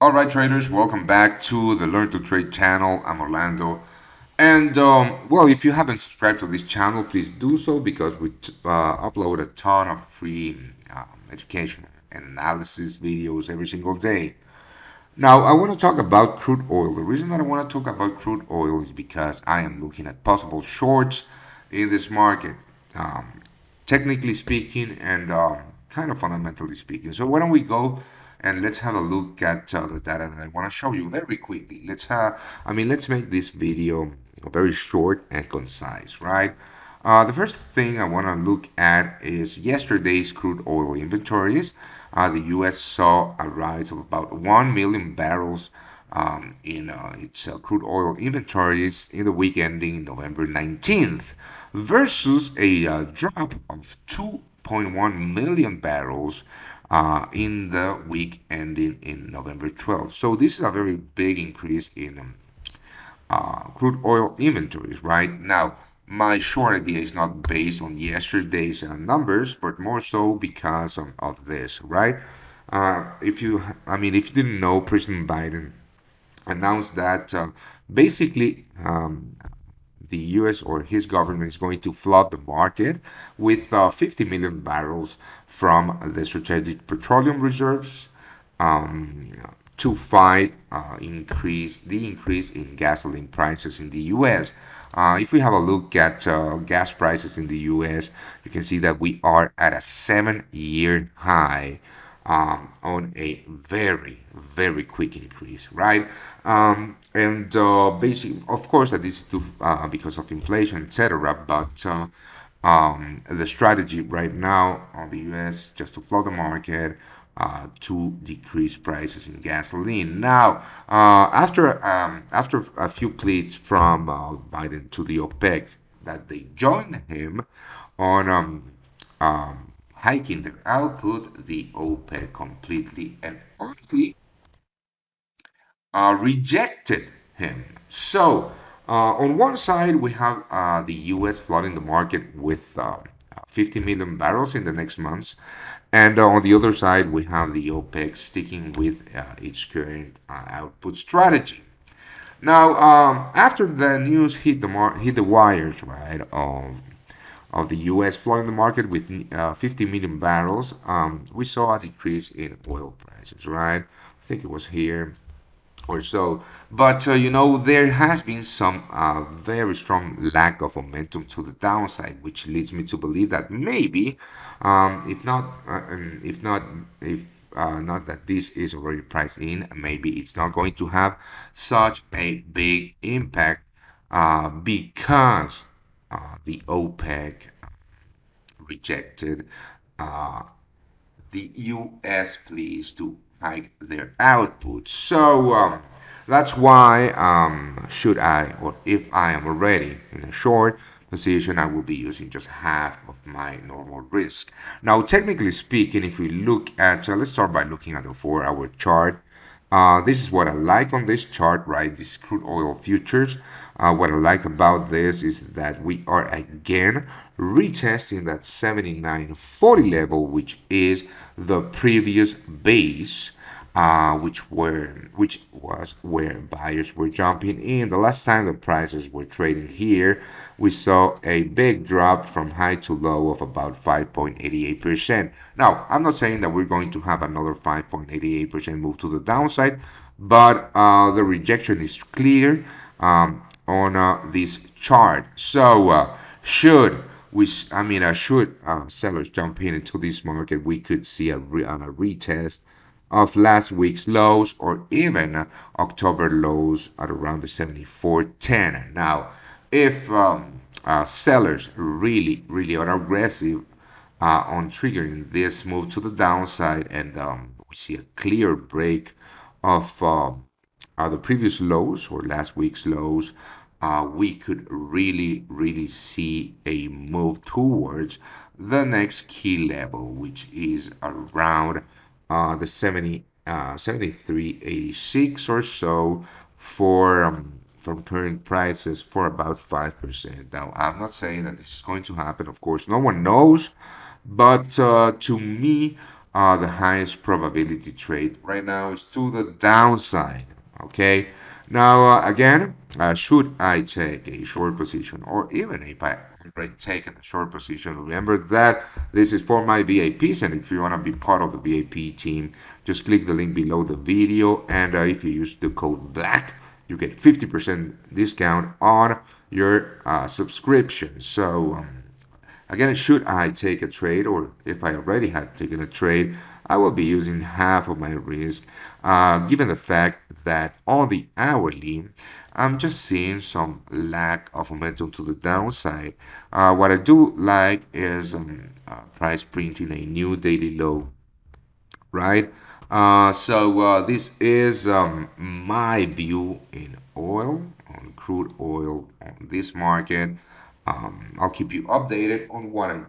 All right, traders, welcome back to the Learn to Trade channel. I'm Orlando. And well, if you haven't subscribed to this channel, please do so because we upload a ton of free education and analysis videos every single day. Now, I want to talk about crude oil. The reason that I want to talk about crude oil is because I am looking at possible shorts in this market, um, technically speaking and kind of fundamentally speaking. So why don't we go and let's have a look at the data that I want to show you very quickly. Let's make this video very short and concise, right? The first thing I want to look at is yesterday's crude oil inventories. The U.S. saw a rise of about 1 million barrels in its crude oil inventories in the week ending November 19th versus a drop of 2.1 million barrels in the week ending in November 12th. So this is a very big increase in crude oil inventories, right? Now, my short idea is not based on yesterday's numbers, but more so because of this, right? If you didn't know, President Biden announced that basically the US or his government is going to flood the market with 50 million barrels from the strategic petroleum reserves um, to fight the increase in gasoline prices in the US. If we have a look at gas prices in the US, you can see that we are at a 7-year high on a very, very quick increase, right? And basically, of course, that this is because of inflation, etc. But the strategy right now on the U.S. just to flood the market to decrease prices in gasoline. Now, after a few pleas from Biden to the OPEC that they join him on hiking their output, the OPEC completely and utterly rejected him. So, on one side, we have the US flooding the market with 50 million barrels in the next months. And on the other side, we have the OPEC sticking with its current output strategy. Now, after the news hit the wires, right, of the U.S. flooding the market with 50 million barrels, we saw a decrease in oil prices, right? I think it was here or so. But there has been some very strong lack of momentum to the downside, which leads me to believe that maybe, if not, if not, if not that this is already priced in, maybe it's not going to have such a big impact because the OPEC rejected uh, the US pleas to hike their output. So that's why, should I, or if I am already in a short position, I will be using just half of my normal risk. Now, technically speaking, if we look at, let's start by looking at the 4-hour chart. This is what I like on this chart, right? This crude oil futures. What I like about this is that we are again retesting that 79.40 level, which is the previous base, which was where buyers were jumping in. The last time the prices were trading here, we saw a big drop from high to low of about 5.88%. Now, I'm not saying that we're going to have another 5.88% move to the downside, but the rejection is clear on this chart. So, should sellers jump into this market, we could see a retest of last week's lows or even October lows at around the 74.10. Now, if sellers really are aggressive on triggering this move to the downside and we see a clear break of the previous lows or last week's lows, we could really see a move towards the next key level, which is around the 73.86 or so for from current prices for about 5%. Now, I'm not saying that this is going to happen. Of course, no one knows, but to me, the highest probability trade right now is to the downside. Okay. Now, again, should I take a short position, or even if I already taken a short position, remember that this is for my VIPs, and if you want to be part of the VIP team, just click the link below the video, and if you use the code BLACK, you get 50% discount on your subscription. So, again, should I take a trade, or if I already had taken a trade, I will be using half of my risk, given the fact that on the hourly, I'm just seeing some lack of momentum to the downside. What I do like is price printing a new daily low, right? So this is my view in oil, on crude oil, on this market. I'll keep you updated on what I